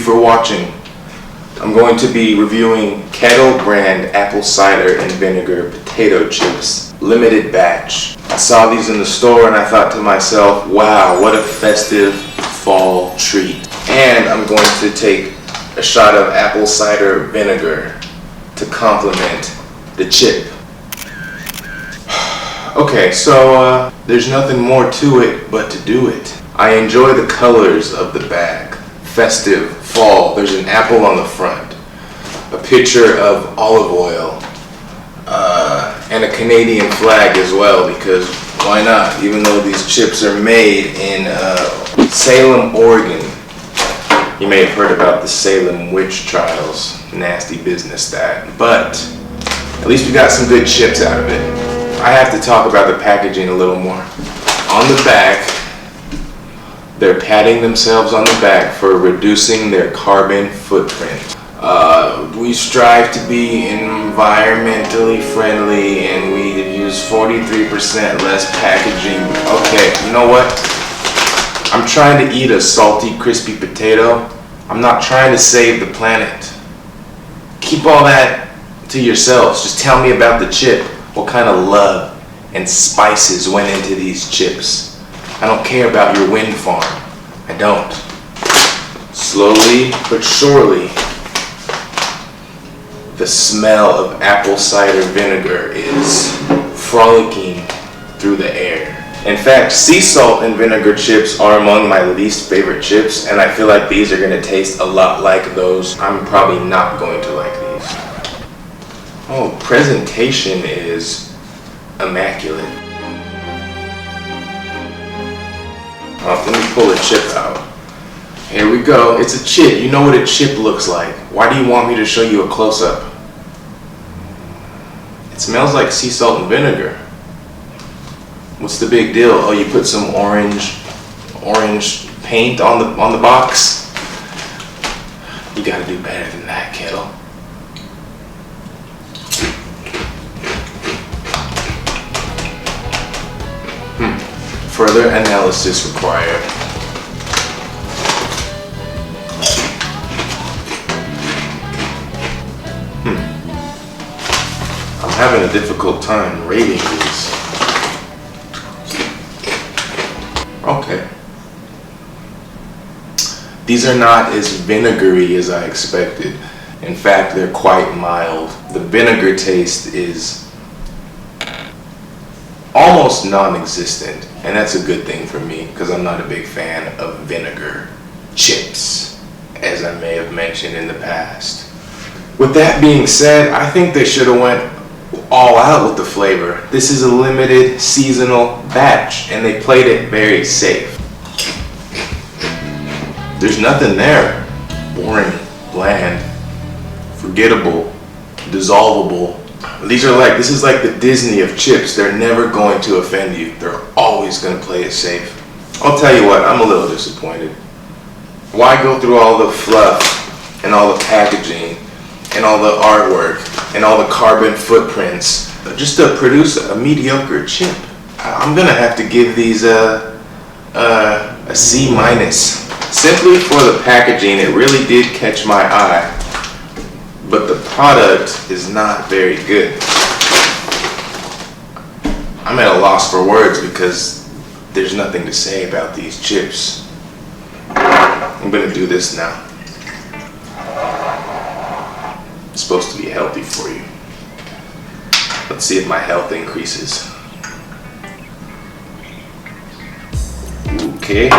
for watching. I'm going to be reviewing Kettle brand apple cider and vinegar potato chips, limited batch. I saw these in the store and I thought to myself, wow, what a festive fall treat. And I'm going to take a shot of apple cider vinegar to complement the chip. Okay, so there's nothing more to it but to do it. I enjoy the colors of the bag. Festive, fall, there's an apple on the front, a picture of olive oil, and a Canadian flag as well, because why not? Even though these chips are made in Salem, Oregon. You may have heard about the Salem witch trials. Nasty business that. But at least we got some good chips out of it. I have to talk about the packaging a little more. On the back, they're patting themselves on the back for reducing their carbon footprint. We strive to be environmentally friendly and we use 43% less packaging. Okay, you know what? I'm trying to eat a salty, crispy potato. I'm not trying to save the planet. Keep all that to yourselves. Just tell me about the chip. What kind of love and spices went into these chips? I don't care about your wind farm. I don't. Slowly but surely, the smell of apple cider vinegar is frolicking through the air. In fact, sea salt and vinegar chips are among my least favorite chips, and I feel like these are going to taste a lot like those. I'm probably not going to like these. Oh, presentation is immaculate. Let me pull a chip out. Here we go. It's a chip. You know what a chip looks like. Why do you want me to show you a close-up? It smells like sea salt and vinegar. What's the big deal? Oh, you put some orange paint on the box? You gotta do better than that, Kettle. Further analysis required. I'm having a difficult time rating these. Okay. These are not as vinegary as I expected. In fact, they're quite mild. The vinegar taste is almost non-existent, and that's a good thing for me because I'm not a big fan of vinegar chips, as I may have mentioned in the past. With that being said, I think they should have went all out with the flavor. This is a limited seasonal batch, and they played it very safe. There's nothing there. Boring, bland, forgettable, dissolvable. This is like the Disney of chips. They're never going to offend you. They're always going to play it safe. I'll tell you what, I'm a little disappointed. Why go through all the fluff and all the packaging and all the artwork and all the carbon footprints just to produce a mediocre chip? I'm going to have to give these a C-. Simply for the packaging, it really did catch my eye. But the product is not very good. I'm at a loss for words because there's nothing to say about these chips. I'm gonna do this now. It's supposed to be healthy for you. Let's see if my health increases. Okay.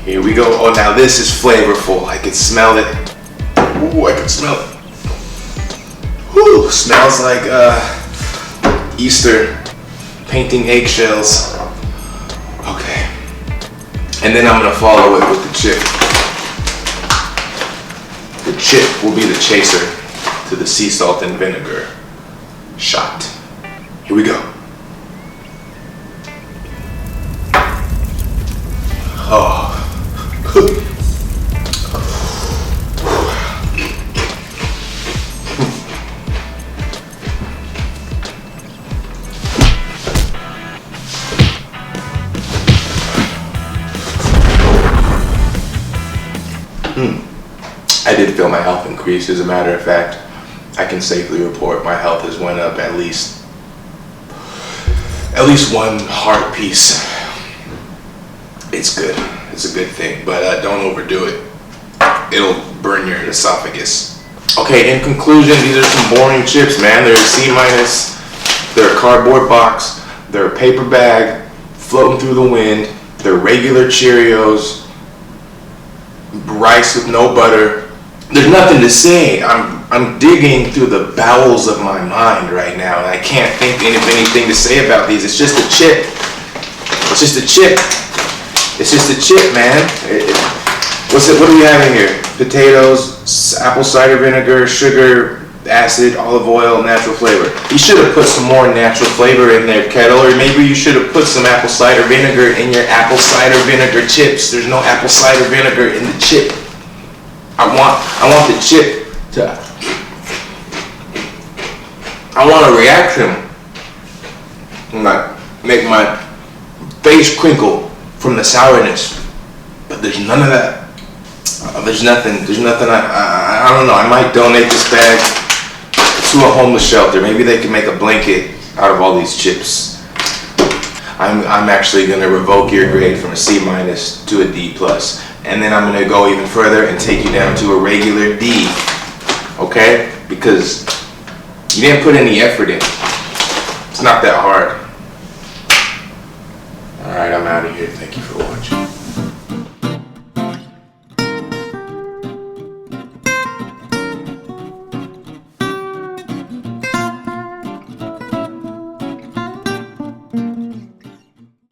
Here we go. Oh, now this is flavorful. I can smell it. Ooh, I can smell it. Whew, smells like Easter painting eggshells. Okay. And then I'm gonna follow it with the chip. The chip will be the chaser to the sea salt and vinegar shot. Here we go. Oh. I did feel my health increase. As a matter of fact, I can safely report my health has went up at least one heart piece. It's good. It's a good thing, but don't overdo it. It'll burn your esophagus. Okay, in conclusion, these are some boring chips, man. They're a C-. They're a cardboard box. They're a paper bag floating through the wind. They're regular Cheerios. Rice with no butter. There's nothing to say. I'm digging through the bowels of my mind right now, and I can't think of anything to say about these. It's just a chip. It's just a chip. It's just a chip, man. What do we have in here? Potatoes, apple cider vinegar, sugar, acid, olive oil, natural flavor. You should have put some more natural flavor in there, Kettle, or maybe you should have put some apple cider vinegar in your apple cider vinegar chips. There's no apple cider vinegar in the chip. I want the chip to. I want a reaction. Make my face crinkle from the sourness, but there's none of that. There's nothing. I don't know. I might donate this bag to a homeless shelter. Maybe they can make a blanket out of all these chips. I'm actually gonna revoke your grade from a C- to a D+, and then I'm gonna go even further and take you down to a regular D. Okay? Because you didn't put any effort in. It's not that hard. All right, I'm out of here. Thank you for watching.